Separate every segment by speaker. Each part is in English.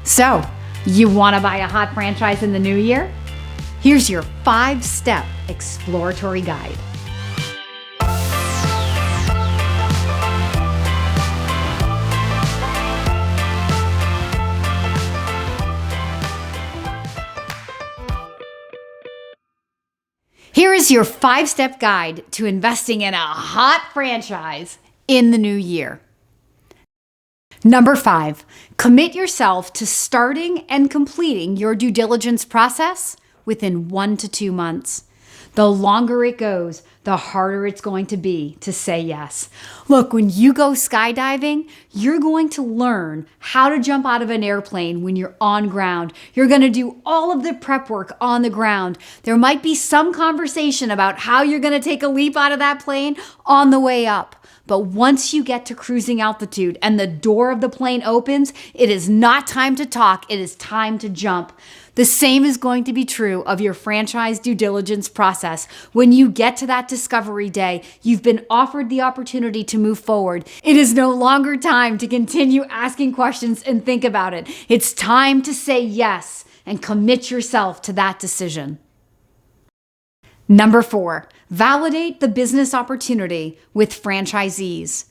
Speaker 1: So, you want to buy a hot franchise in the new year? Here's your 5-step exploratory guide. Here is your 5-step guide to investing in a hot franchise in the new year. Number 5, commit yourself to starting and completing your due diligence process within 1 to 2 months. The longer it goes, the harder it's going to be to say yes. Look, when you go skydiving, you're going to learn how to jump out of an airplane when you're on ground. You're going to do all of the prep work on the ground. There might be some conversation about how you're going to take a leap out of that plane on the way up. But once you get to cruising altitude and the door of the plane opens, it is not time to talk, it is time to jump. The same is going to be true of your franchise due diligence process. When you get to that discovery day, you've been offered the opportunity to move forward. It is no longer time to continue asking questions and think about it. It's time to say yes and commit yourself to that decision. Number 4, validate the business opportunity with franchisees.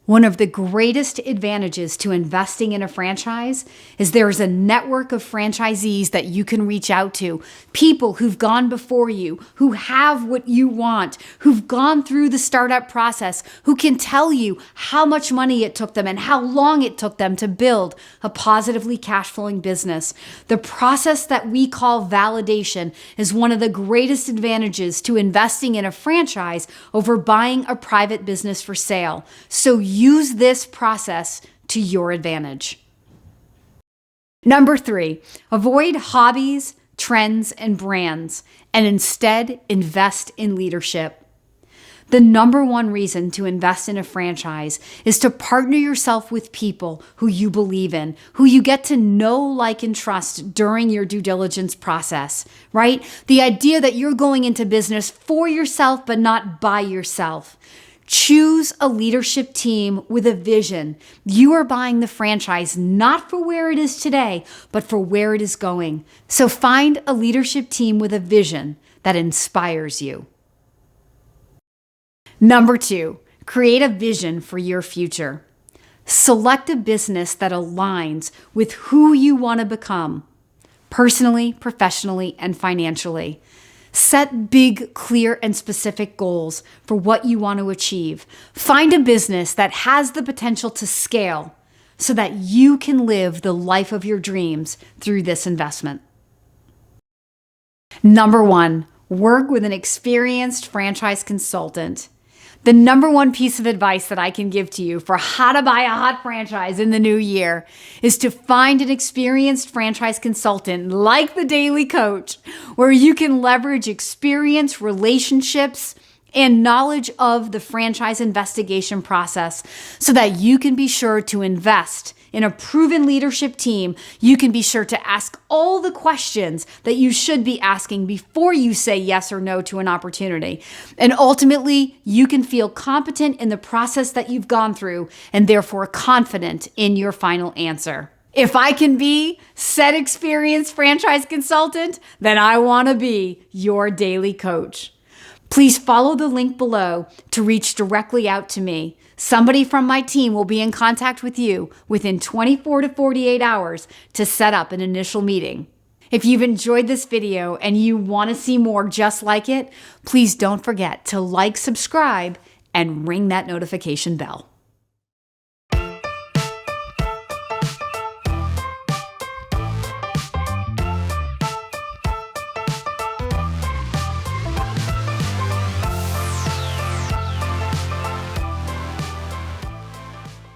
Speaker 1: One of the greatest advantages to investing in a franchise is there is a network of franchisees that you can reach out to, people who've gone before you, who have what you want, who've gone through the startup process, who can tell you how much money it took them and how long it took them to build a positively cash flowing business. The process that we call validation is one of the greatest advantages to investing in a franchise over buying a private business for sale. So use this process to your advantage. Number 3, avoid hobbies, trends, and brands, and instead invest in leadership. The number one reason to invest in a franchise is to partner yourself with people who you believe in, who you get to know, like, and trust during your due diligence process, right? The idea that you're going into business for yourself, but not by yourself. Choose a leadership team with a vision. You are buying the franchise not for where it is today, but for where it is going. So find a leadership team with a vision that inspires you. Number 2, create a vision for your future. Select a business that aligns with who you want to become, personally, professionally, and financially. Set big, clear, and specific goals for what you want to achieve. Find a business that has the potential to scale so that you can live the life of your dreams through this investment. Number 1, work with an experienced franchise consultant. The number one piece of advice that I can give to you for how to buy a hot franchise in the new year is to find an experienced franchise consultant like the Daly Coach, where you can leverage experience, relationships, and knowledge of the franchise investigation process so that you can be sure to invest in a proven leadership team. You can be sure to ask all the questions that you should be asking before you say yes or no to an opportunity. And ultimately, you can feel competent in the process that you've gone through and therefore confident in your final answer. If I can be said experienced franchise consultant, then I want to be your Daly Coach. Please follow the link below to reach directly out to me. Somebody from my team will be in contact with you within 24 to 48 hours to set up an initial meeting. If you've enjoyed this video and you want to see more just like it, please don't forget to like, subscribe, and ring that notification bell.